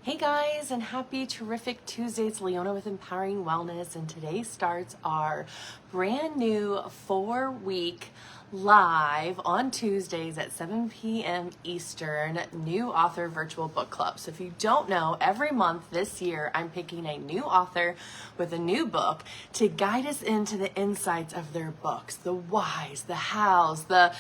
Hey guys, and happy terrific Tuesday. It's Leona with Empowering Wellness, and today starts our brand new 4-week live on Tuesdays at 7 p.m. Eastern new author virtual book club. So if you don't know, every month this year I'm picking a new author with a new book to guide us into the insights of their books, the whys, the hows, the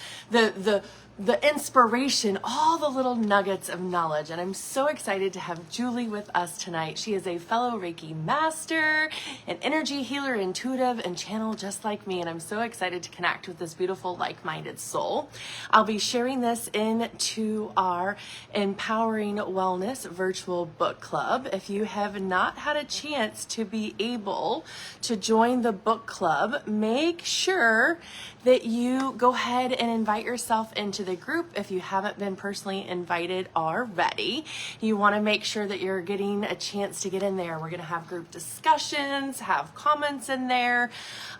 inspiration, all the little nuggets of knowledge. And I'm so excited to have Julie with us tonight. She is a fellow Reiki master, an energy healer, intuitive, and channel just like me. And I'm so excited to connect with this beautiful, like-minded soul. I'll be sharing this into our Empowering Wellness virtual book club. If you have not had a chance to be able to join the book club, make sure that you go ahead and invite yourself into the group if you haven't been personally invited already. You want to make sure that you're getting a chance to get in there. We're going to have group discussions, have comments in there,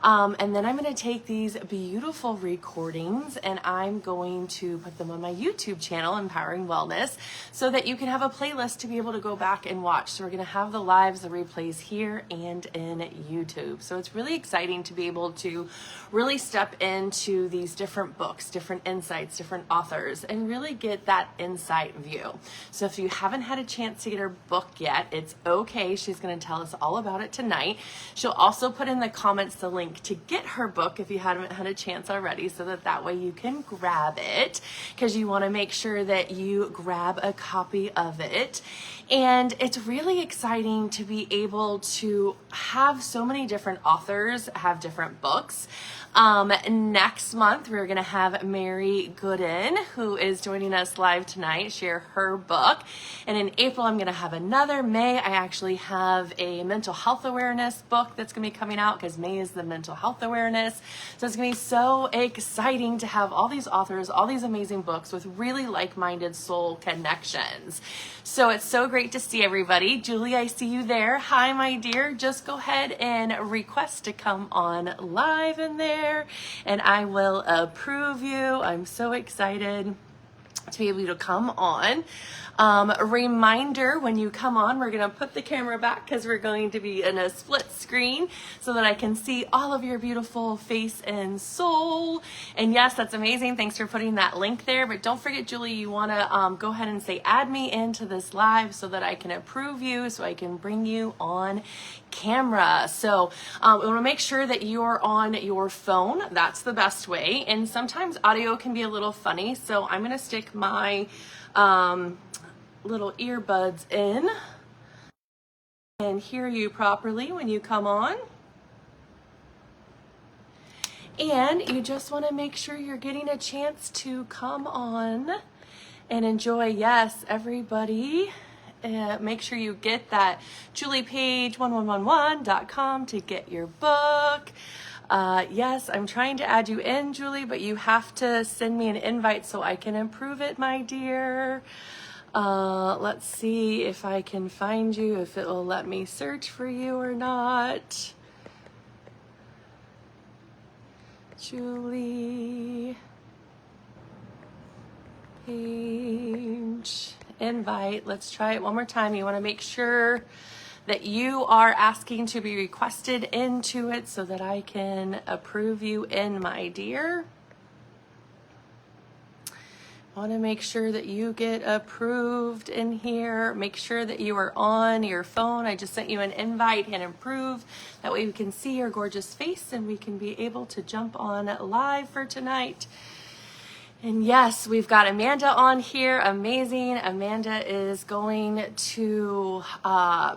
and then I'm going to take these beautiful recordings and I'm going to put them on my YouTube channel, Empowering Wellness, so that you can have a playlist to be able to go back and watch. So we're going to have the lives, the replays here and in YouTube. So it's really exciting to be able to really step into these different books, different insights, different authors, and really get that insight view. So if you haven't had a chance to get her book yet, it's okay. She's going to tell us all about it tonight. She'll also put in the comments the link to get her book if you haven't had a chance already, so that way you can grab it, because you want to make sure that you grab a copy of it. And it's really exciting to be able to have so many different authors have different books. Next month, we're going to have Mary Gooden, who is joining us live tonight, share her book. And in April, I'm going to have another. May, I actually have a mental health awareness book that's going to be coming out, because May is the mental health awareness. So it's going to be so exciting to have all these authors, all these amazing books with really like-minded soul connections. So it's so great to see everybody. Julie, I see you there. Hi, my dear. Just go ahead and request to come on live in there, and I will approve you. I'm so excited to be able to come on. A reminder, when you come on, we're going to put the camera back because we're going to be in a split screen so that I can see all of your beautiful face and soul. And yes, that's amazing. Thanks for putting that link there. But don't forget, Julie, you want to go ahead and say, add me into this live so that I can approve you, so I can bring you on camera. So we want to make sure that you're on your phone. That's the best way. And sometimes audio can be a little funny. So I'm going to stick my little earbuds in and hear you properly when you come on. And you just want to make sure you're getting a chance to come on and enjoy. Yes, everybody. Make sure you get that juliepage1111.com to get your book. Yes, I'm trying to add you in, Julie, but you have to send me an invite so I can approve it, my dear. Let's see if I can find you, if it will let me search for you or not. Julie Page invite. Let's try it one more time. You want to make sure that you are asking to be requested into it so that I can approve you in, my dear. I want to make sure that you get approved in here. Make sure that you are on your phone. I just sent you an invite and approve. That way we can see your gorgeous face and we can be able to jump on live for tonight. And yes, we've got Amanda on here. Amazing. Amanda is going to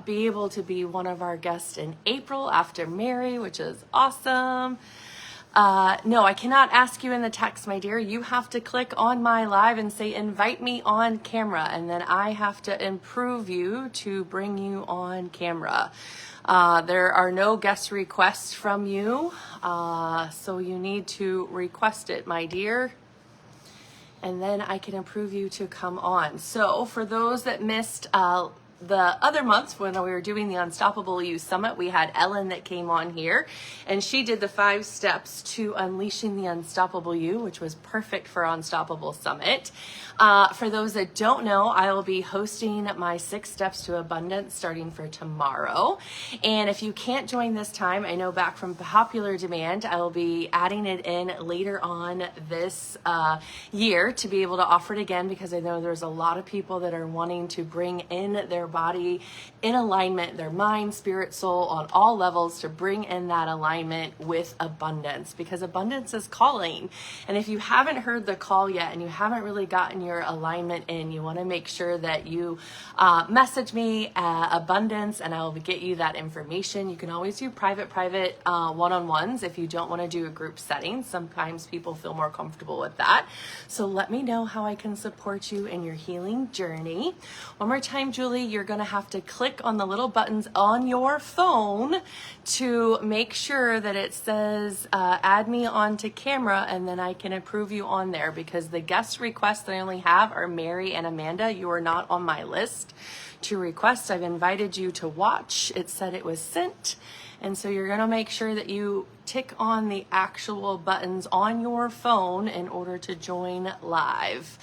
be able to be one of our guests in April after Mary, which is awesome. No, I cannot ask you in the text, my dear. You have to click on my live and say, invite me on camera. And then I have to improve you to bring you on camera. There are no guest requests from you. So you need to request it, my dear. And then I can approve you to come on. So for those that missed the other months when we were doing the Unstoppable You Summit, we had Ellen that came on here, and she did the 5 steps to unleashing the unstoppable you, which was perfect for Unstoppable Summit. For those that don't know, I will be hosting my 6 steps to abundance starting for tomorrow. And if you can't join this time, I know back from popular demand, I will be adding it in later on this year to be able to offer it again, because I know there's a lot of people that are wanting to bring in their body in alignment, their mind, spirit, soul, on all levels, to bring in that alignment with abundance, because abundance is calling. And if you haven't heard the call yet and you haven't really gotten your alignment in, you want to make sure that you message me abundance, and I will get you that information. You can always do private one-on-ones if you don't want to do a group setting. Sometimes people feel more comfortable with that. So let me know how I can support you in your healing journey. One more time, Julie, you're going to have to click on the little buttons on your phone to make sure that it says add me onto camera, and then I can approve you on there, because the guest requests that I only have are Mary and Amanda. You are not on my list to request. I've invited you to watch. It said it was sent. And so you're going to make sure that you tick on the actual buttons on your phone in order to join live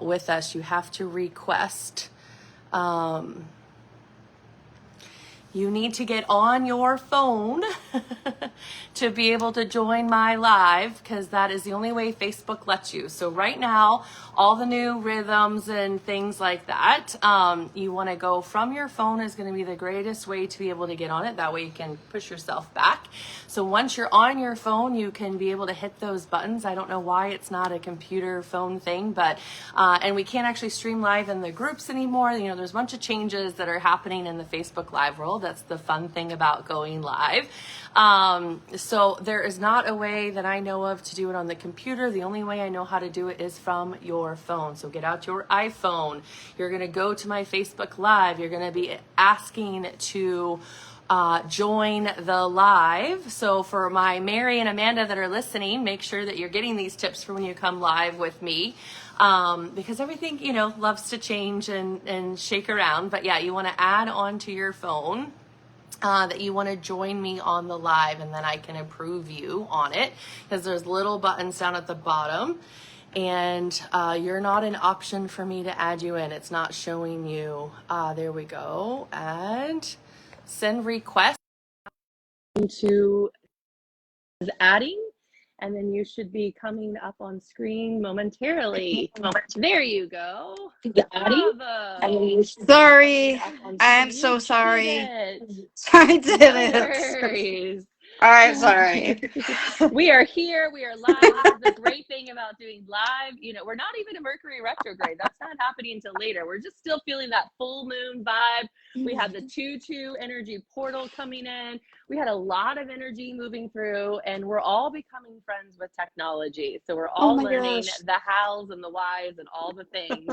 with us. You have to request. You need to get on your phone to be able to join my live, because that is the only way Facebook lets you. So right now, all the new rhythms and things like that, you want to go from your phone is going to be the greatest way to be able to get on it. That way you can push yourself back. So once you're on your phone, you can be able to hit those buttons. I don't know why it's not a computer phone thing, but and we can't actually stream live in the groups anymore. You know, there's a bunch of changes that are happening in the Facebook Live world. That's the fun thing about going live. So there is not a way that I know of to do it on the computer. The only way I know how to do it is from your phone. So get out your iPhone. You're going to go to my Facebook Live. You're going to be asking to join the live. So for my Mary and Amanda that are listening, make sure that you're getting these tips for when you come live with me. Because everything, you know, loves to change and shake around. But yeah, you want to add onto your phone that you want to join me on the live, and then I can approve you on it, because there's little buttons down at the bottom, and you're not an option for me to add you in. It's not showing you. There we go. And send request to adding, and then you should be coming up on screen momentarily. There you go. I'm sorry. I'm so sorry. I did it. No worries. I'm sorry. We are here. We are live. This is the great thing about doing live. You know, we're not even a Mercury retrograde. That's not happening until later. We're just still feeling that full moon vibe. We had the 2-2 energy portal coming in. We had a lot of energy moving through, and we're all becoming friends with technology. So we're all learning the hows and the whys and all the things.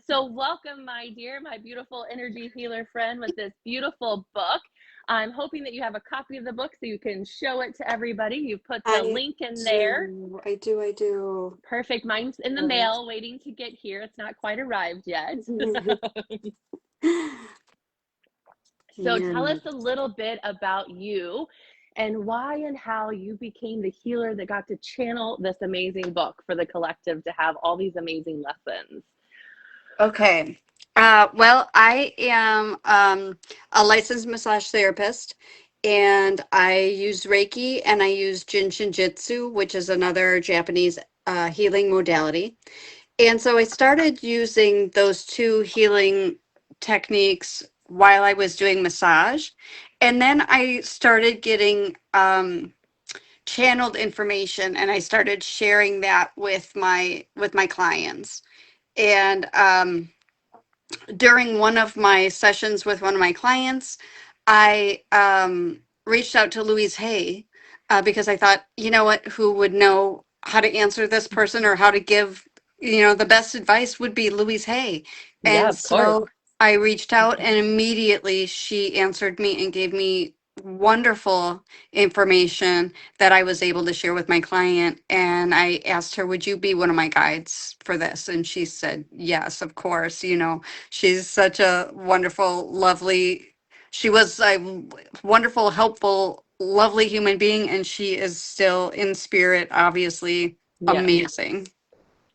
So welcome, my dear, my beautiful energy healer friend, with this beautiful book. I'm hoping that you have a copy of the book so you can show it to everybody. You put the link in there. I do. Perfect. Mine's in the mail waiting to get here. It's not quite arrived yet. So tell us a little bit about you and why and how you became the healer that got to channel this amazing book for the collective to have all these amazing lessons. Okay. Well, I am a licensed massage therapist, and I use Reiki and I use Jin Shinjitsu, which is another Japanese healing modality. And so I started using those two healing techniques while I was doing massage. And then I started getting channeled information, and I started sharing that with my clients. And during one of my sessions with one of my clients, I reached out to Louise Hay because I thought, you know what, who would know how to answer this person or how to give, you know, the best advice would be Louise Hay. Yeah, And of course. so I reached out, and immediately she answered me and gave me wonderful information that I was able to share with my client. And I asked her, would you be one of my guides for this? And she said, yes, of course. She's such a wonderful, lovely, she was a wonderful, helpful, lovely human being. And she is still in spirit, obviously Yes. amazing.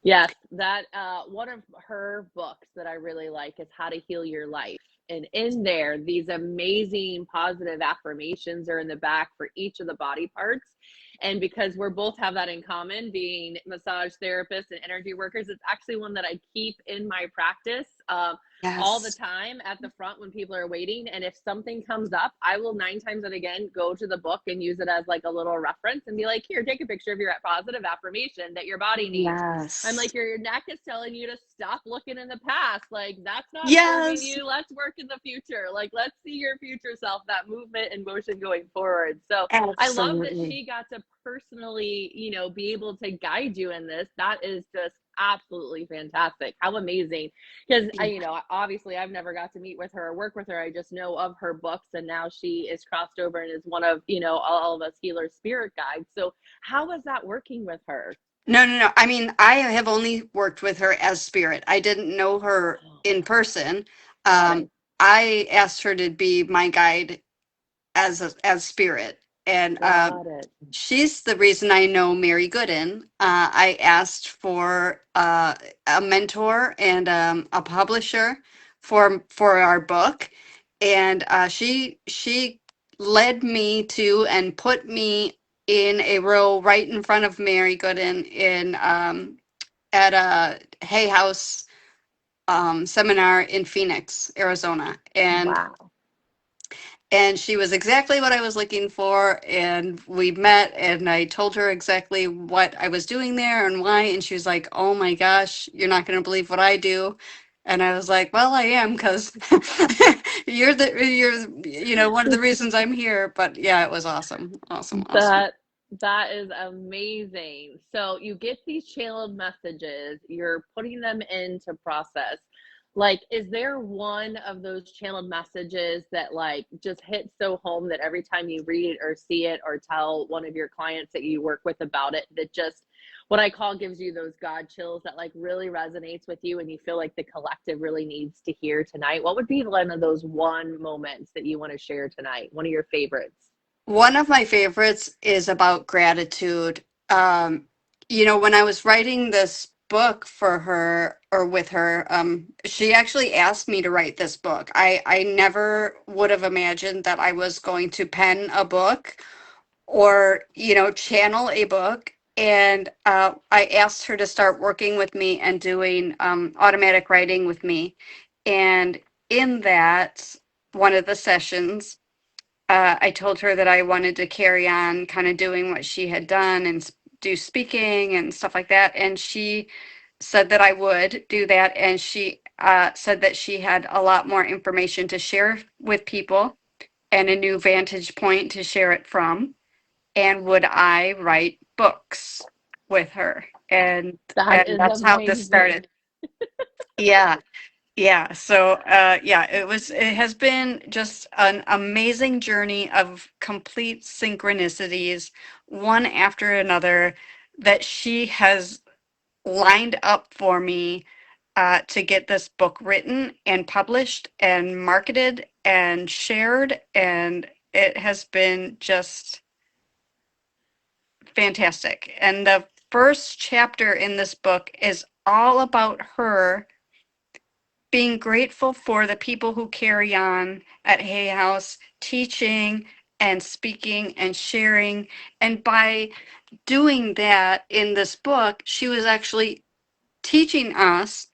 Yes, that one of her books that I really like is How to Heal Your Life. And in there, these amazing positive affirmations are in the back for each of the body parts. And because we're both have that in common, being massage therapists and energy workers, it's actually one that I keep in my practice all the Yes. time at the front when people are waiting. And if something comes up, I will 9 times out of 10 go to the book and use it as like a little reference and be like, here, take a picture of your positive affirmation that your body needs. I'm Yes. like, your neck is telling you to stop looking in the past. Like, that's not serving Yes. you. Let's work in the future. Like, let's see your future self, that movement and motion going forward. So I love that Absolutely. she got to personally, be able to guide you in this. That is just absolutely fantastic. How amazing. Because obviously I've never got to meet with her or work with her. I just know of her books, and now she is crossed over and is one of, all of us healer spirit guides. So how was that working with her? No, no, no. I mean, I have only worked with her as spirit. I didn't know her Oh, in person. got it. Um, I asked her to be my guide as spirit, and Got it. she's the reason I know Mary Gooden. I asked for a mentor and a publisher for our book, and she led me to and put me in a row right in front of Mary Gooden in at a Hay House seminar in Phoenix, Arizona, Wow. and she was exactly what I was looking for. And we met, and I told her exactly what I was doing there and why. And she was like, "Oh my gosh, you're not going to believe what I do." And I was like, "Well, I am, because you're one of the reasons I'm here." But yeah, it was awesome, awesome, awesome. That is amazing. So you get these channeled messages, you're putting them into process. Like, is there one of those channeled messages that like just hits so home that every time you read it or see it or tell one of your clients that you work with about it, that just what I call gives you those God chills that like really resonates with you and you feel like the collective really needs to hear tonight? What would be one of those one moments that you want to share tonight? One of your favorites? One of my favorites is about gratitude. When I was writing this book for her or with her, she actually asked me to write this book. I never would have imagined that I was going to pen a book or, channel a book. And I asked her to start working with me and doing automatic writing with me. And in that, one of the sessions, I told her that I wanted to carry on kind of doing what she had done and do speaking and stuff like that. And she said that I would do that. And she said that she had a lot more information to share with people and a new vantage point to share it from. And would I write books with her? And That and is that's how this amazing. started. Yeah. Yeah, so yeah, it has been just an amazing journey of complete synchronicities, one after another, that she has lined up for me to get this book written and published and marketed and shared, and it has been just fantastic. And the first chapter in this book is all about her being grateful for the people who carry on at Hay House, teaching and speaking and sharing. And by doing that in this book, she was actually teaching us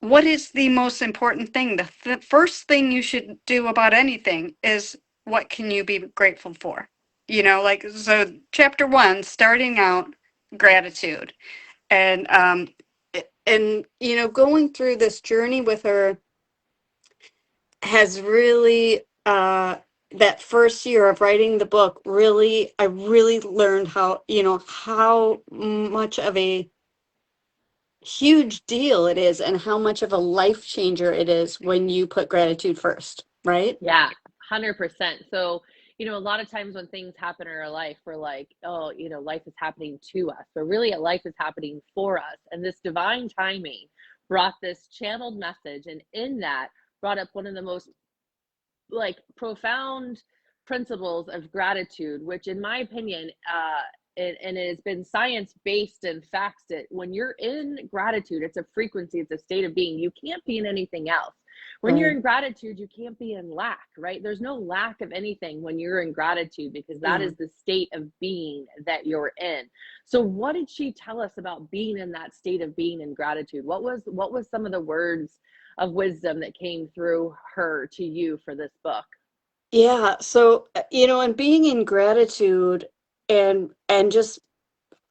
what is the most important thing. The first thing you should do about anything is, what can you be grateful for? So chapter one, starting out, gratitude. And, going through this journey with her has really that first year of writing the book, really, I really learned how much of a huge deal it is and how much of a life changer it is when you put gratitude first, right? Yeah, 100%. So, a lot of times when things happen in our life, we're like, oh, life is happening to us, but really life is happening for us. And this divine timing brought this channeled message. And in that, brought up one of the most like profound principles of gratitude, which in my opinion, and it has been science based and facts it, when you're in gratitude, it's a frequency, it's a state of being. You can't be in anything else. When you're Right. in gratitude, you can't be in lack, right? There's no lack of anything when you're in gratitude, because that Yeah. is the state of being that you're in. So what did she tell us about being in that state of being in gratitude? What was some of the words of wisdom that came through her to you for this book? Yeah. So, and being in gratitude and just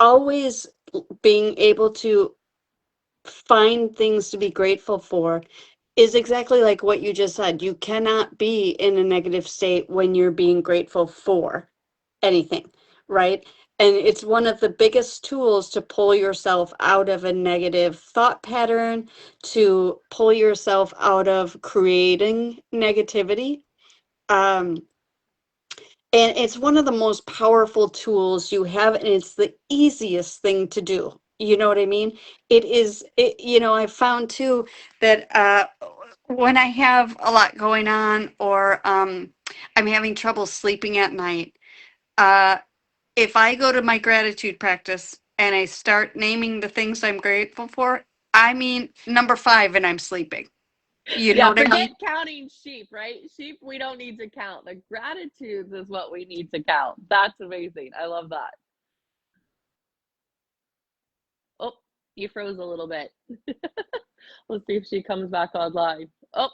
always being able to find things to be grateful for is exactly like what you just said. You cannot be in a negative state when you're being grateful for anything, right? And it's one of the biggest tools to pull yourself out of a negative thought pattern, to pull yourself out of creating negativity. Um, and it's one of the most powerful tools you have, and it's the easiest thing to do. You know what I mean? I found too that when I have a lot going on, or I'm having trouble sleeping at night, uh, if I go to my gratitude practice and I start naming the things I'm grateful for, I mean, number five, and I'm sleeping. You know Yeah, what I forget mean? counting sheep, right? Sheep we don't need to count. The gratitudes is what we need to count. That's amazing. I love that. Oh, you froze a little bit. Let's see if she comes back online. Oh,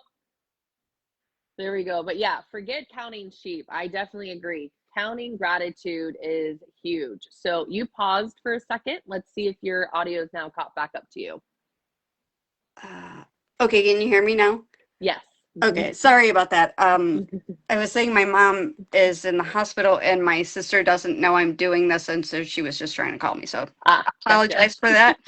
there we go. But yeah, forget counting sheep. I definitely agree. Counting gratitude is huge. So you paused for a second. Let's see if your audio is now caught back up to you. Uh, okay, can you hear me now? Yes. Okay, sorry about that. I was saying my mom is in the hospital and my sister doesn't know I'm doing this, and so she was just trying to call me. So Ah, gotcha. apologize for that.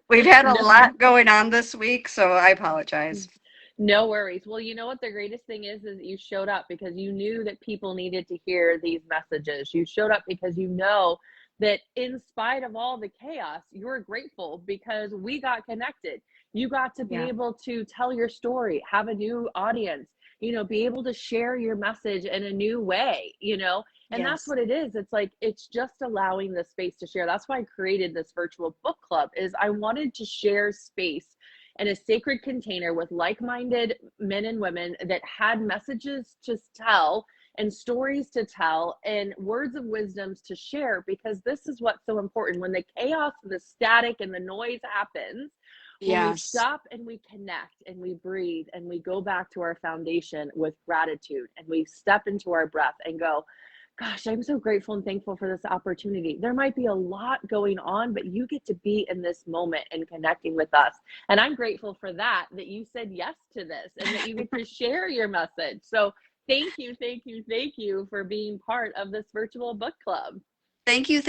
We've had a No. lot going on this week, so I apologize. No worries. Well, you know what the greatest thing is you showed up because you knew that people needed to hear these messages. You showed up because you know that in spite of all the chaos, you're grateful because we got connected. You got to be Yeah. able to tell your story, have a new audience, be able to share your message in a new way. And that's Yes. what it is. It's like it's just allowing the space to share. That's why I created this virtual book club is I wanted to share space in a sacred container with like-minded men and women that had messages to tell and stories to tell and words of wisdoms to share, because this is what's so important. When the chaos, the static, and the noise happens, when we Yes. stop and we connect and we breathe and we go back to our foundation with gratitude and we step into our breath and go, gosh, I'm so grateful and thankful for this opportunity. There might be a lot going on, but you get to be in this moment and connecting with us. And I'm grateful for that you said yes to this and that you get to share your message. So thank you, thank you, thank you for being part of this virtual book club. Thank you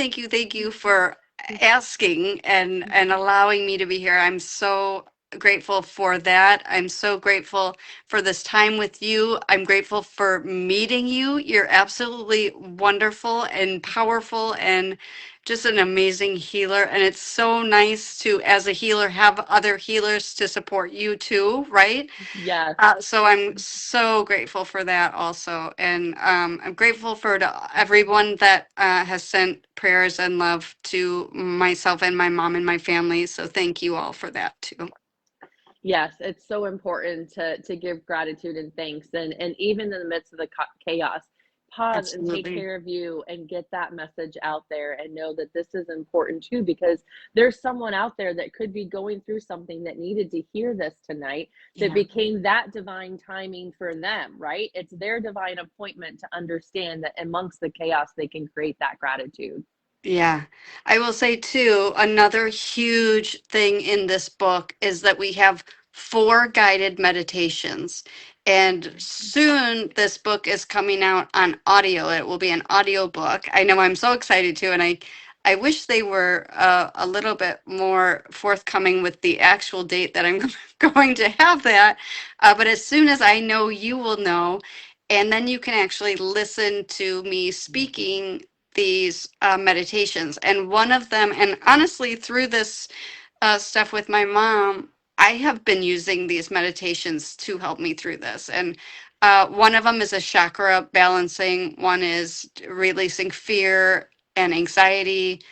for asking and allowing me to be here. I'm so grateful for that. I'm so grateful for this time with you. I'm grateful for meeting you. You're absolutely wonderful and powerful and just an amazing healer. And it's so nice to, as a healer, have other healers to support you too, right? Yes. So I'm so grateful for that also. And I'm grateful for everyone that has sent prayers and love to myself and my mom and my family. So thank you all for that too. Yes, it's so important to give gratitude and thanks, and even in the midst of the chaos, pause and take Absolutely. care of you and get that message out there and know that this is important too, because there's someone out there that could be going through something that needed to hear this tonight, that Yeah. became that divine timing for them, right? It's their divine appointment to understand that amongst the chaos they can create that gratitude. Yeah. I will say too, another huge thing in this book is that we have four guided meditations. And soon this book is coming out on audio. It will be an audio book. I know I'm so excited too, and I wish they were a little bit more forthcoming with the actual date that I'm going to have that. But as soon as I know, you will know. And then you can actually listen to me speaking these meditations. And one of them, and honestly, through this stuff with my mom, I have been using these meditations to help me through this. And one of them is a chakra balancing, one is releasing fear and anxiety,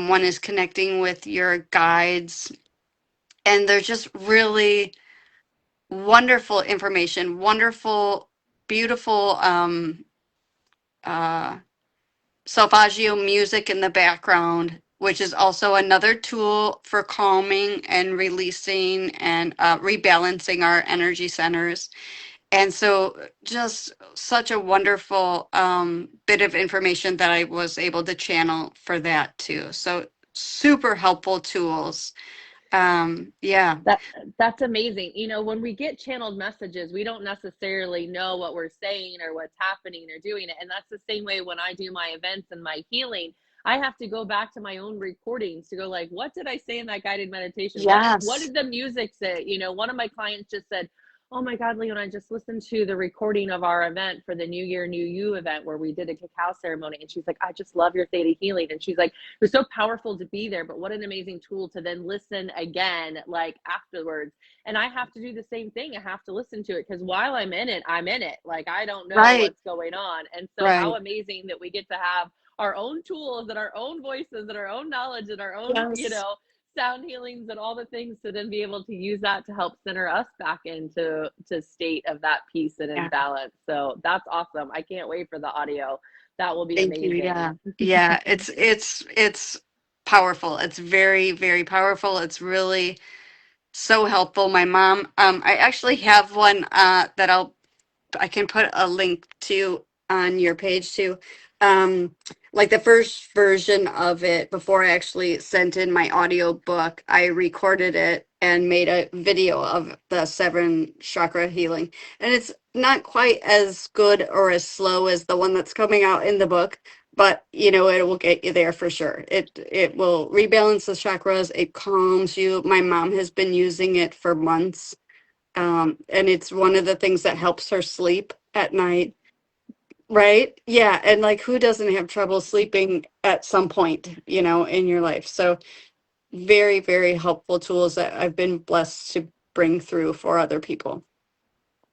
one is connecting with your guides. And they're just really wonderful information, wonderful, beautiful uh, solfeggio music in the background, which is also another tool for calming and releasing and rebalancing our energy centers. And so, just such a wonderful bit of information that I was able to channel for that too. So, super helpful tools. Yeah. That that's amazing. You know, when we get channeled messages, we don't necessarily know what we're saying or what's happening or doing it. And that's the same way when I do my events and my healing. I have to go back to my own recordings to go like, what did I say in that guided meditation? What Yes. did the music say? You know, one of my clients just said, "Oh my God, Leona, I just listened to the recording of our event for the New Year, New You event where we did a cacao ceremony." And she's like, "I just love your theta healing." And she's like, "It was so powerful to be there, but what an amazing tool to then listen again, like afterwards." And I have to do the same thing. I have to listen to it because while I'm in it, I'm in it. Like I don't know Right. what's going on. And so, how Right. amazing that we get to have our own tools and our own voices and our own knowledge and our own, Yes. sound healings and all the things to then be able to use that to help center us back into state of that peace and in Yeah. balance. So that's awesome. I can't wait for the audio. That will be Thank you. amazing. Yeah. Yeah. It's powerful. It's very, very powerful. It's really so helpful. My mom, I actually have one that I can put a link to on your page too. Um, like the first version of it, before I actually sent in my audio book, I recorded it and made a video of the seven chakra healing. And it's not quite as good or as slow as the one that's coming out in the book, but you know, it will get you there for sure. It will rebalance the chakras, it calms you. My mom has been using it for months, and it's one of the things that helps her sleep at night. Right? Yeah. And like, who doesn't have trouble sleeping at some point, you know, in your life? So, very, very helpful tools that I've been blessed to bring through for other people.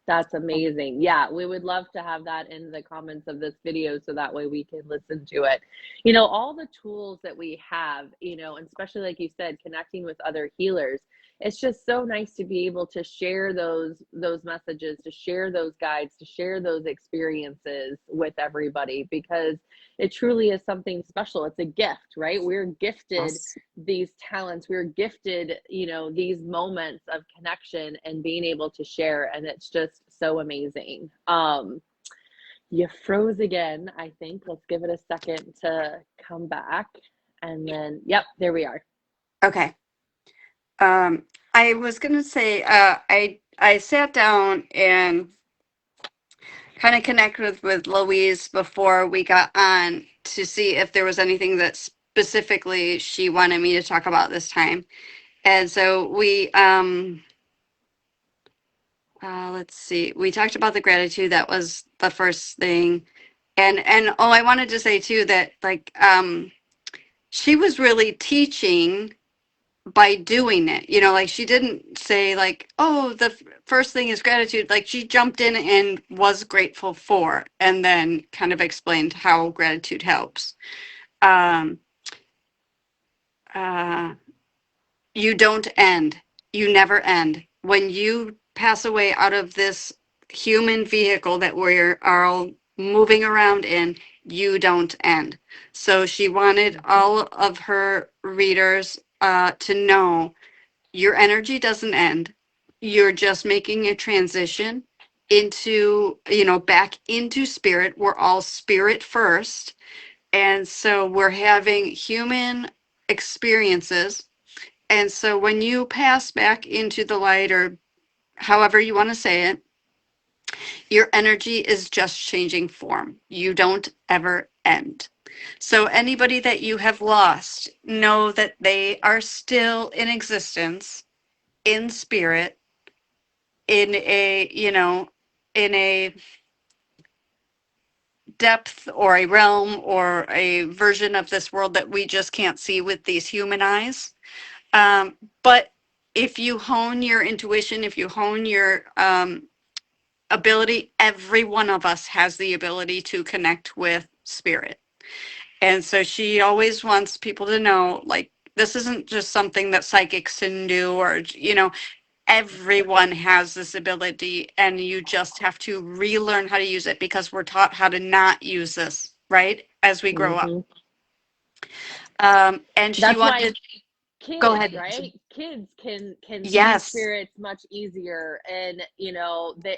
That's amazing. Yeah, we would love to have that in the comments of this video so that way we can listen to it. You know, all the tools that we have, and especially like you said, connecting with other healers. It's just so nice to be able to share those messages, to share those guides, to share those experiences with everybody because it truly is something special. It's a gift, right? We're gifted Yes. these talents, we're gifted, these moments of connection and being able to share, and it's just so amazing. You froze again, I think. Let's give it a second to come back, and then yep, there we are. Okay. I was gonna say, I sat down and kind of connected with Louise before we got on to see if there was anything that specifically she wanted me to talk about this time. And so let's see, we talked about the gratitude. That was the first thing. And oh, I wanted to say too that like she was really teaching by doing it. You know, like she didn't say like, oh, the first thing is gratitude. Like she jumped in and was grateful for, and then kind of explained how gratitude helps. Um, uh, you don't end. You never end. When you pass away out of this human vehicle that we're all moving around in, you don't end. So she wanted all of her readers to know your energy doesn't end. You're just making a transition into, back into spirit. We're all spirit first. And so we're having human experiences, and so when you pass back into the light, or however you want to say it, your energy is just changing form. You don't ever end. So anybody that you have lost, know that they are still in existence, in spirit, in a, in a depth or a realm or a version of this world that we just can't see with these human eyes. But if you hone your intuition, if you hone your ability, every one of us has the ability to connect with spirit. And so she always wants people to know, like, this isn't just something that psychics can do, or, everyone has this ability, and you just have to relearn how to use it because we're taught how to not use this, right? As we grow up. Hmm. And she That's why wanted, go kids, ahead. right? Kids can see Yes. spirits much easier, and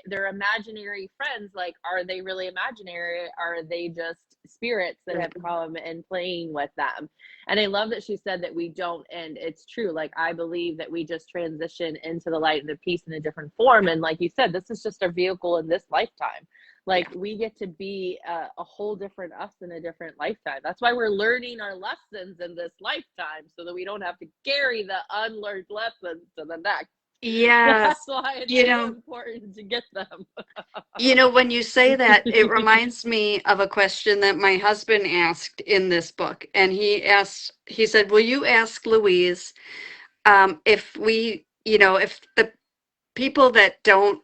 their imaginary friends, like, are they really imaginary? Are they just spirits that have come and playing with them? And I love that she said that we don't, and it's true. Like, I believe that we just transition into the light and the peace in a different form, and like you said, this is just a vehicle in this lifetime. Like, Yeah. we get to be a whole different us in a different lifetime. That's why we're learning our lessons in this lifetime, so that we don't have to carry the unlearned lessons to the next. That's Yes. why it's You so know, important to get them. when you say that, it reminds me of a question that my husband asked in this book. And he said, will you ask Louise, if if the people that don't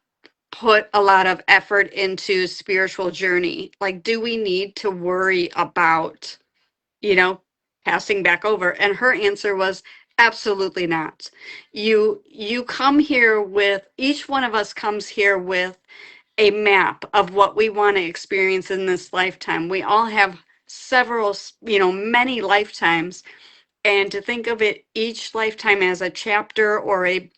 put a lot of effort into spiritual journey, like, do we need to worry about, you know, passing back over? And her answer was absolutely not. You come here with, each one of us comes here with a map of what we want to experience in this lifetime. We all have several, many lifetimes. And to think of it, each lifetime as a chapter or a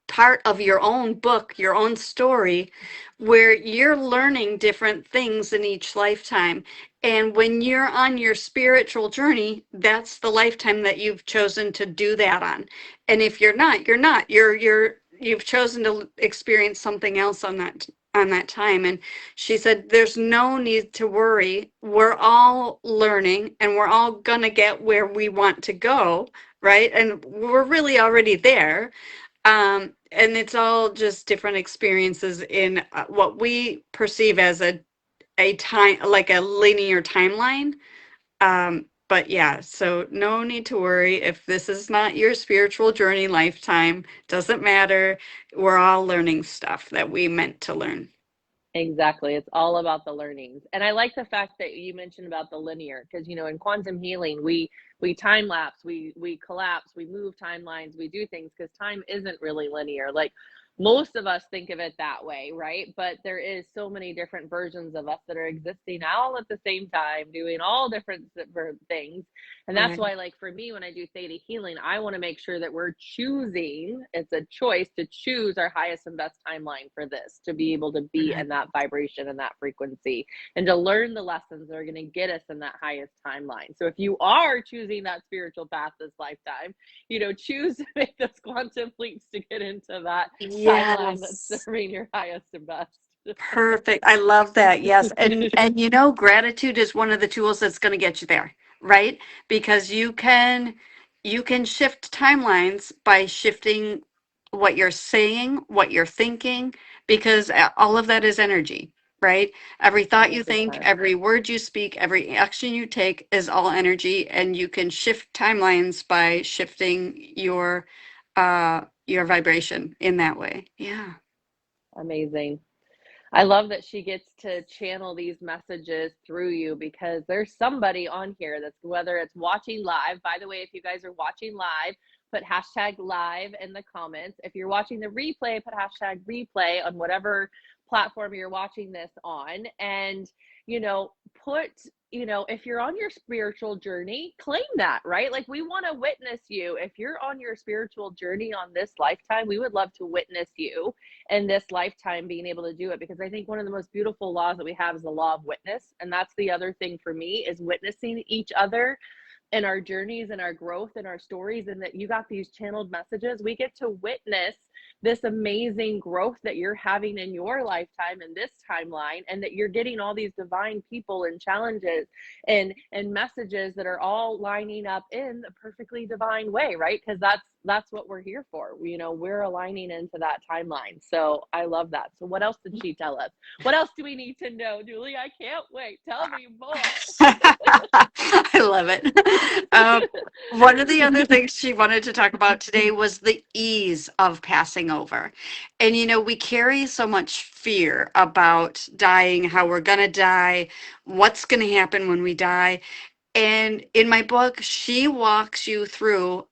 part of your own book, your own story, where you're learning different things in each lifetime. And when you're on your spiritual journey, that's the lifetime that you've chosen to do that on. And if you're not, you're not. You've chosen to experience something else on that time. And she said, there's no need to worry. We're all learning and we're all gonna get where we want to go, right? And we're really already there. And it's all just different experiences in what we perceive as a time, like a linear timeline. But yeah, so no need to worry if this is not your spiritual journey lifetime. Doesn't matter. We're all learning stuff that we meant to learn. Exactly. It's all about the learnings. And I like the fact that you mentioned about the linear, because in quantum healing, we time lapse, we collapse, we move timelines, we do things because time isn't really linear. Like, most of us think of it that way, right? But there is so many different versions of us that are existing all at the same time, doing all different things. And that's Right. why, like, for me, when I do theta healing, I want to make sure that we're choosing, it's a choice to choose our highest and best timeline for this, to be able to be in that vibration and that frequency, and to learn the lessons that are going to get us in that highest timeline. So if you are choosing that spiritual path this lifetime, choose to make those quantum leaps to get into that timeline that's Yes. serving your highest and best. Perfect. I love that. Yes. And gratitude is one of the tools that's going to get you there, right? Because you can shift timelines by shifting what you're saying, what you're thinking, because all of that is energy, right? Every thought you think, 100%. every word you speak, every action you take is all energy, and you can shift timelines by shifting your vibration in that way. Yeah. Amazing. I love that she gets to channel these messages through you, because there's somebody on here that's, whether it's watching live, by the way, if you guys are watching live, put hashtag live in the comments. If you're watching the replay, put hashtag replay on whatever platform you're watching this on. And, put, if you're on your spiritual journey, claim that, right? Like, we want to witness you. If you're on your spiritual journey on this lifetime, we would love to witness you in this lifetime being able to do it, because I think one of the most beautiful laws that we have is the law of witness. And that's the other thing for me, is witnessing each other and our journeys and our growth and our stories, and that you got these channeled messages. We get to witness this amazing growth that you're having in your lifetime in this timeline, and that you're getting all these divine people and challenges and messages that are all lining up in the perfectly divine way, right? Because that's what we're here for. We're aligning into that timeline. So I love that. So what else did she tell us? What else do we need to know, Julie? I can't wait. Tell me more. I love it. One of the other things she wanted to talk about today was the ease of passing over. And, we carry so much fear about dying, how we're going to die, what's going to happen when we die. And in my book, she walks you through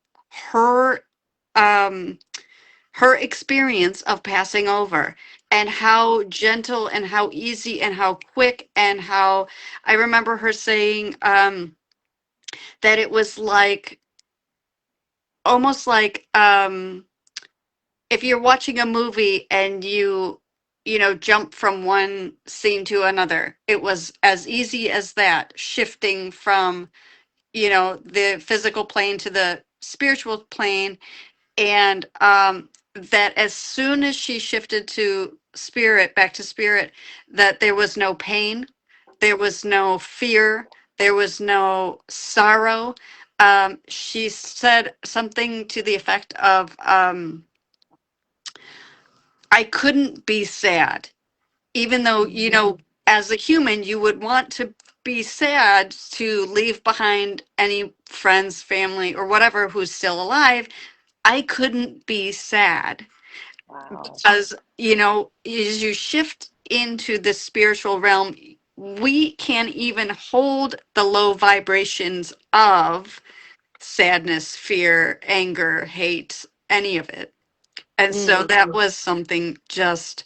her um, her experience of passing over, and how gentle and how easy and how quick, and how I remember her saying that it was like almost like if you're watching a movie and you jump from one scene to another, it was as easy as that, shifting from the physical plane to the spiritual plane. And that as soon as she shifted to spirit, back to spirit, that there was no pain, there was no fear, there was no sorrow. She said something to the effect of, I couldn't be sad, even though, as a human, you would want to be sad to leave behind any friends, family, or whatever who's still alive. I couldn't be sad Wow. because, as you shift into the spiritual realm, we can't even hold the low vibrations of sadness, fear, anger, hate, any of it. And so Mm, that was something just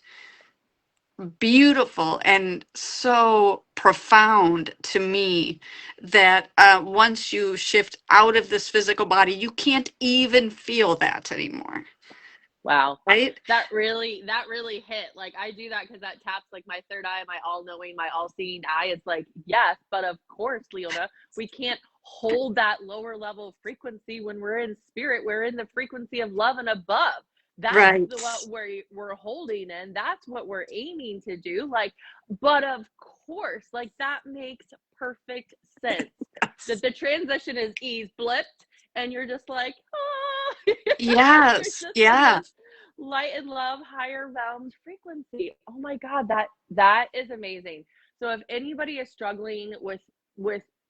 beautiful and so profound to me, that once you shift out of this physical body, you can't even feel that anymore. wow. Right? That really hit. Like, I do that because that taps like my third eye, my all knowing, my all seeing eye. It's like, yes, but of course, Leona, we can't hold that lower level frequency when we're in spirit. We're in the frequency of love and above. That's Right. what we're holding, and that's what we're aiming to do. Like, but of course, like, that makes perfect sense. That the transition is ease blipped, and you're just like, oh, you're Yes. just in Yeah. this light and love higher realms frequency. Oh my god, that is amazing. So if anybody is struggling with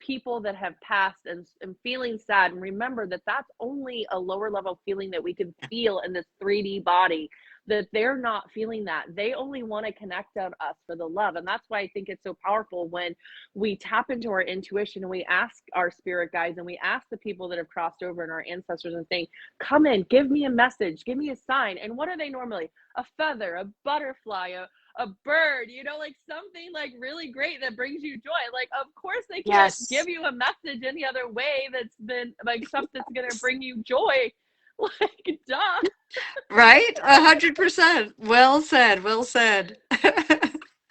people that have passed and feeling sad, and remember that that's only a lower level feeling that we can feel in this 3D body, that they're not feeling that. They only want to connect on us for the love. And that's why I think it's so powerful when we tap into our intuition and we ask our spirit guides and we ask the people that have crossed over and our ancestors and saying, come in, give me a message, give me a sign. And what are they normally? A feather, a butterfly, a bird, like something like really great that brings you joy. Like, of course they can't Yes. give you a message any other way that's been like something that's going to bring you joy. Like, duh. Right? 100%. Well said. Well said.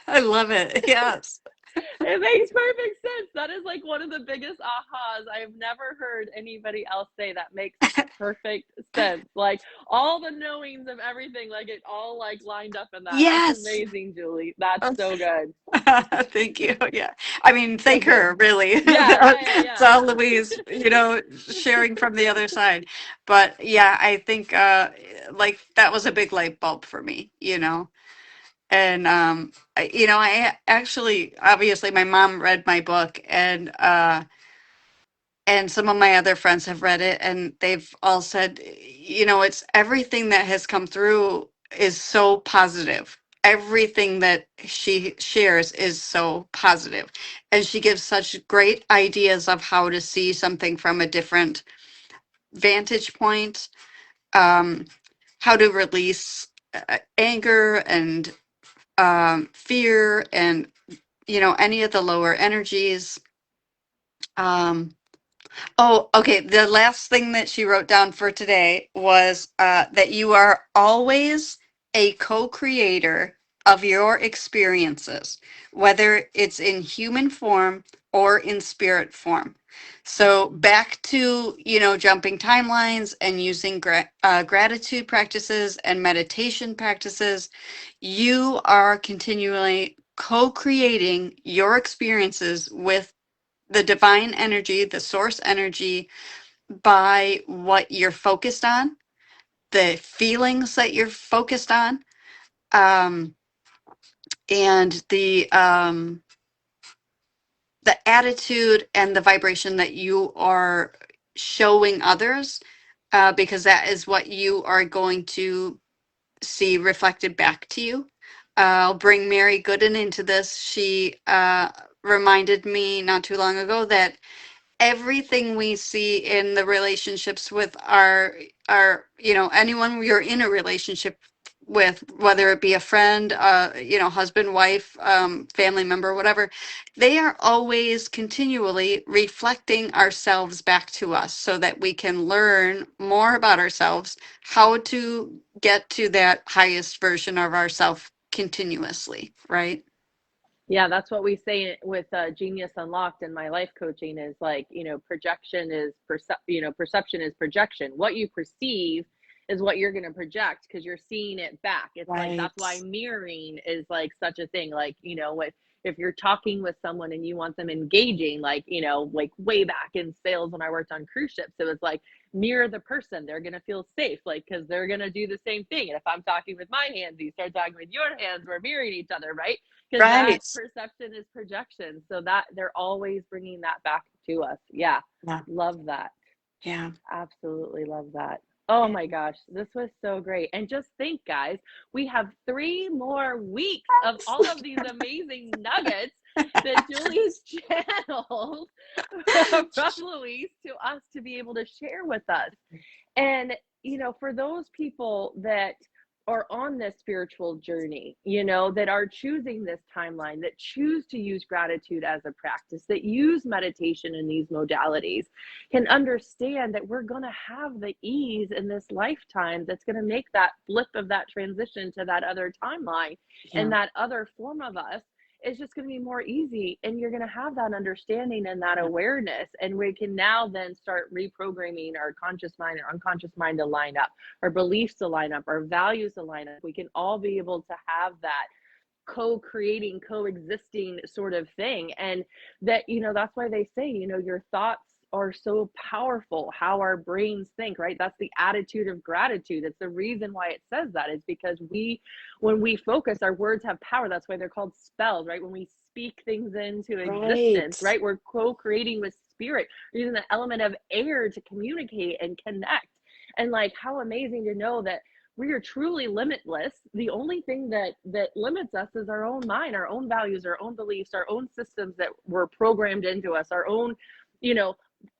I love it. Yes. It makes perfect sense. That is like one of the biggest ahas I've never heard anybody else say. That makes perfect sense. Like, all the knowings of everything, like, it all like lined up in that. That's Yes. amazing, Julie. That's so good. Thank you. Yeah. I mean, So thank good. her, really. It's Yeah. all Louise, sharing from the other side. But yeah, I think like that was a big light bulb for me. And I actually, obviously my mom read my book, and some of my other friends have read it, and they've all said, it's everything that has come through is so positive. Everything that she shares is so positive, and she gives such great ideas of how to see something from a different vantage point, um, how to release anger and fear, and any of the lower energies. Um, Oh, okay. The last thing that she wrote down for today was that you are always a co-creator of your experiences, whether it's in human form or in spirit form. So back to, jumping timelines and using gratitude practices and meditation practices, you are continually co-creating your experiences with the divine energy, the source energy, by what you're focused on, the feelings that you're focused on, um, and the attitude and the vibration that you are showing others, because that is what you are going to see reflected back to you. I'll bring Mary Gooden into this. She reminded me not too long ago that everything we see in the relationships with our anyone you're in a relationship with, whether it be a friend, husband, wife, family member, whatever, they are always continually reflecting ourselves back to us so that we can learn more about ourselves, how to get to that highest version of ourself continuously, right? Yeah, that's what we say with Genius Unlocked in my life coaching is like, projection is perception is projection. What you perceive is what you're going to project because you're seeing it back. It's like Right. that's why mirroring is like such a thing. Like, if you're talking with someone and you want them engaging, like, like way back in sales when I worked on cruise ships, it was like mirror the person. They're going to feel safe, like, because they're going to do the same thing. And if I'm talking with my hands, you start talking with your hands, we're mirroring each other, right? Because that Right. perception is projection. So that they're always bringing that back to us. Yeah. Yeah. Love that. Yeah. Absolutely love that. Oh my gosh, this was so great. And just think, guys, we have 3 more weeks of all of these amazing nuggets that Julie's channeled from Louise to us to be able to share with us. And, for those people that are on this spiritual journey, that are choosing this timeline, that choose to use gratitude as a practice, that use meditation in these modalities, can understand that we're going to have the ease in this lifetime that's going to make that blip of that transition to that other timeline. Yeah. And that other form of us is just going to be more easy, and you're going to have that understanding and that awareness, and we can now then start reprogramming our conscious mind or unconscious mind to line up, our beliefs to line up, our values to line up. We can all be able to have that co-creating, coexisting sort of thing. And that, that's why they say, your thoughts are so powerful, how our brains think, right? That's the attitude of gratitude. It's the reason why it says that is because when we focus, our words have power. That's why they're called spells, right? When we speak things into existence, right? We're co-creating with spirit, we're using the element of air to communicate and connect. And like, how amazing to know that we are truly limitless. The only thing that limits us is our own mind, our own values, our own beliefs, our own systems that were programmed into us, our own,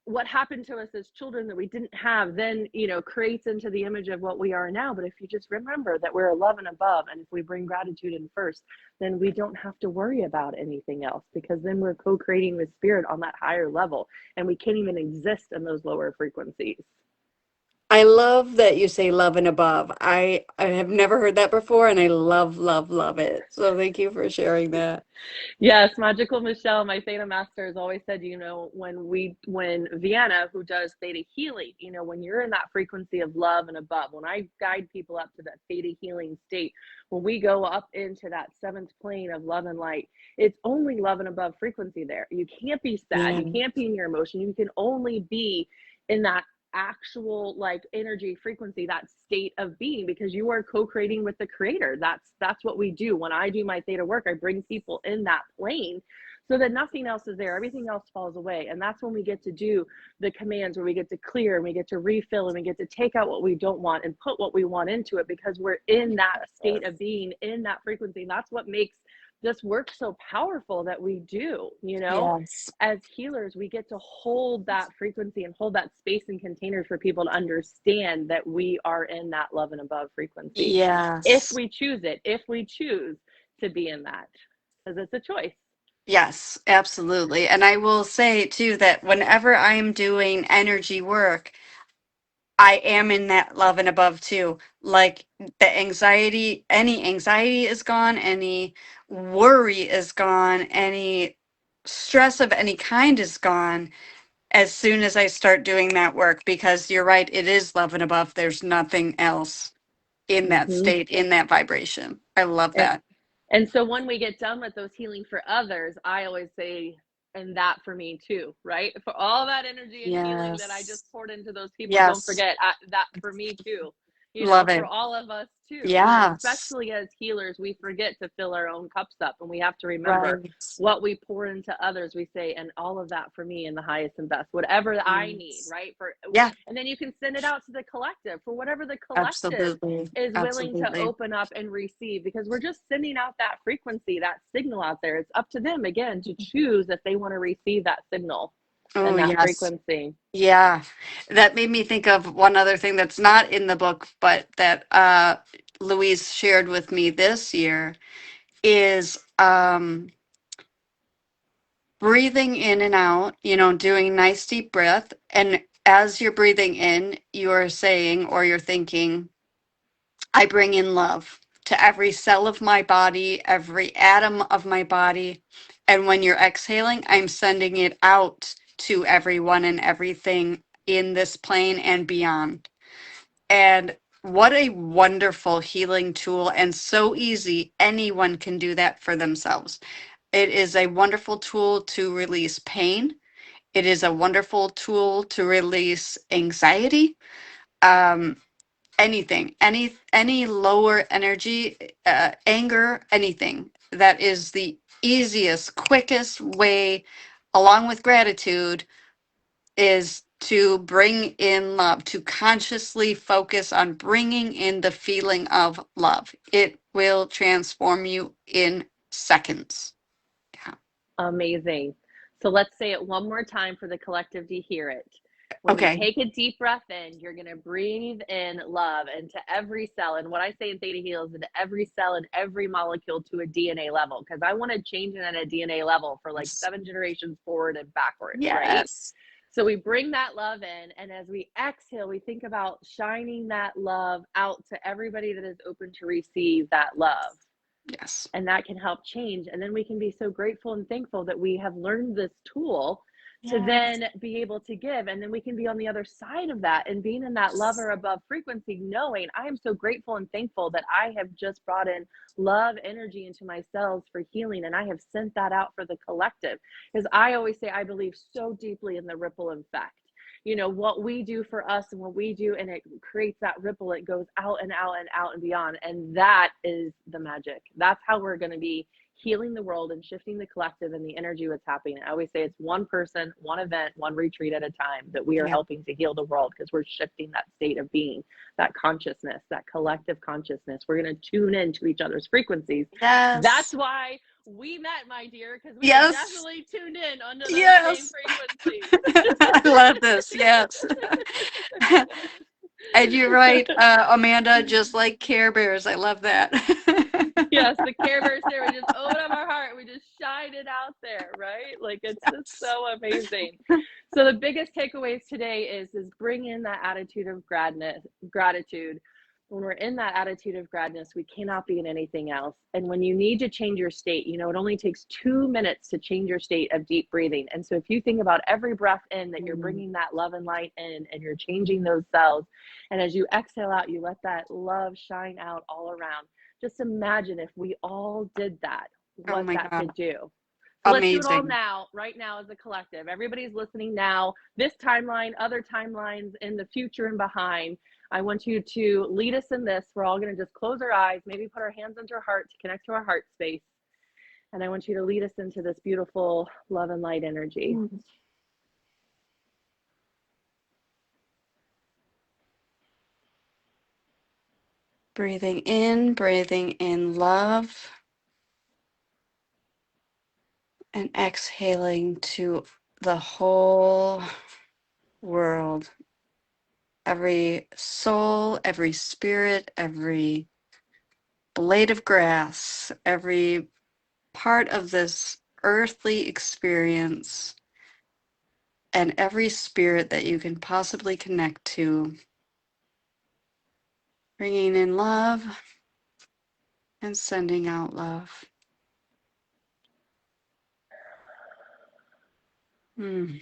what happened to us as children that we didn't have, then, creates into the image of what we are now. But if you just remember that we're above and above, and if we bring gratitude in first, then we don't have to worry about anything else, because then we're co-creating with spirit on that higher level, and we can't even exist in those lower frequencies. I love that you say love and above. I have never heard that before, and I love, love, love it. So thank you for sharing that. Yes, Magical Michelle, my Theta Master, has always said, when Vienna, who does Theta healing, when you're in that frequency of love and above, when I guide people up to that Theta healing state, when we go up into that 7th plane of love and light, it's only love and above frequency there. You can't be sad. Yeah. You can't be in your emotion. You can only be in that actual like energy frequency, that state of being, because you are co-creating with the creator. That's what we do. When I do my theta work, I bring people in that plane so that nothing else is there, everything else falls away. And that's when we get to do the commands, where we get to clear and we get to refill and we get to take out what we don't want and put what we want into it, because we're in that state of being, in that frequency. And that's what makes this work so powerful that we do. Yes. As healers, we get to hold that frequency and hold that space and containers for people to understand that we are in that love and above frequency. Yes. If we choose it, if we choose to be in that, because it's a choice. Yes, absolutely. And I will say too that whenever I'm doing energy work, I am in that love and above too. Like any anxiety is gone, any worry is gone, any stress of any kind is gone. as soon as I start doing that work, because you're right, it is love and above. There's nothing else in that Mm-hmm. state, in that vibration. I love that. And so when we get done with those healing for others, I always say, and that for me too, right? For all that energy and healing that I just Yes. poured into those people, don't Yes. forget that for me too, Love for it. all of us too, Yes. especially as healers, we forget to fill our own cups up, and we have to remember Right. what we pour into others. We say, and all of that for me in the highest and best, whatever I need, Yes. right? Yeah, And then you can send it out to the collective for whatever the collective absolutely. is willing to Absolutely. open up and receive, because we're just sending out that frequency, that signal out there. It's up to them again to choose if they want to receive that signal Oh, and that yes. frequency. Yeah. That made me think of one other thing that's not in the book, but that Louise shared with me this year is breathing in and out, doing nice deep breath. And as you're breathing in, you're saying or you're thinking, I bring in love to every cell of my body, every atom of my body. And when you're exhaling, I'm sending it out to everyone and everything in this plane and beyond. And what a wonderful healing tool, and so easy. Anyone can do that for themselves. It is a wonderful tool to release pain. It is a wonderful tool to release anxiety. Um, anything, any lower energy, anger, anything. That is the easiest, quickest way, along with gratitude, is to bring in love, to consciously focus on bringing in the feeling of love. It will transform you in seconds. Yeah. Amazing. So let's say it one more time for the collective to hear it. When you Okay. take a deep breath in, you're going to breathe in love into every cell. And what I say in Theta Heals, into every cell and every molecule to a DNA level, because I want to change it at a DNA level for like 7 generations forward and backwards, right? Yes. So we bring that love in, and as we exhale, we think about shining that love out to everybody that is open to receive that love. Yes. And that can help change. And then we can be so grateful and thankful that we have learned this tool to Yes. then be able to give. And then we can be on the other side of that and being in that love or above frequency, knowing I am so grateful and thankful that I have just brought in love energy into my cells for healing, and I have sent that out for the collective. Because I always say I believe so deeply in the ripple effect. What we do for us and what we do, and it creates that ripple. It goes out and out and out and beyond. And that is the magic. That's how we're going to be healing the world and shifting the collective and the energy what's happening. I always say it's one person, one event, one retreat at a time that we are Yeah. helping to heal the world, because we're shifting that state of being, that consciousness, that collective consciousness. We're going to tune into each other's frequencies. That's Yes. why we met, my dear, because we are Yes. definitely tuned in under those same Yes. frequencies. I love this. Yes. And you're right, Amanda, just like Care Bears. I love that. Yes, the Care Bear stare. We just open up our heart. We just shine it out there, right? Like, it's just Yes. so amazing. So the biggest takeaways today is bring in that attitude of gratitude. When we're in that attitude of gladness, we cannot be in anything else. And when you need to change your state, it only takes 2 minutes to change your state of deep breathing. And so if you think about every breath in, that you're bringing that love and light in, and you're changing those cells. And as you exhale out, you let that love shine out all around. Just imagine if we all did that, Oh what my that God. could do. So let's do it all Amazing. now, right now, as a collective. Everybody's listening now, this timeline, other timelines in the future and behind. I want you to lead us in this. We're all going to just close our eyes, maybe put our hands under our heart to connect to our heart space. And I want you to lead us into this beautiful love and light energy. Breathing in love, and exhaling to the whole world. Every soul, every spirit, every blade of grass, every part of this earthly experience, and every spirit that you can possibly connect to. Bringing in love and sending out love. Mm.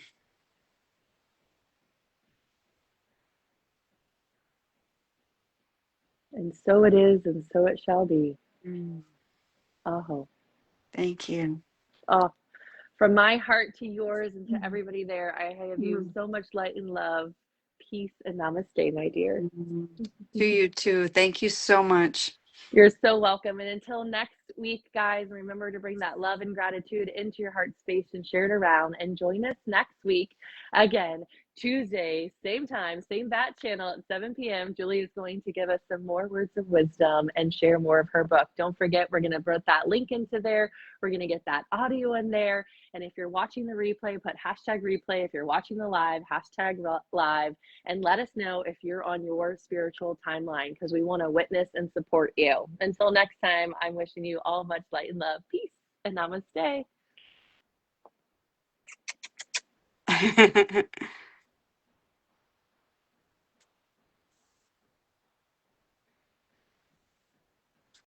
And so it is, and so it shall be. Mm, Oh, thank you. oh. From my heart to yours and to Mm, everybody there, I have you mm, so much light and love, peace, and namaste, my dear. mm. To you too. Thank you so much. You're so welcome. And until next week, guys, remember to bring that love and gratitude into your heart space and share it around. And join us next week again, Tuesday, same time, same bat channel at 7 p.m. Julie is going to give us some more words of wisdom and share more of her book. Don't forget, we're going to put that link into there. We're going to get that audio in there. And if you're watching the replay, put hashtag replay. If you're watching the live, hashtag live. And let us know if you're on your spiritual timeline because we want to witness and support you. Until next time, I'm wishing you all much light and love, peace, and namaste.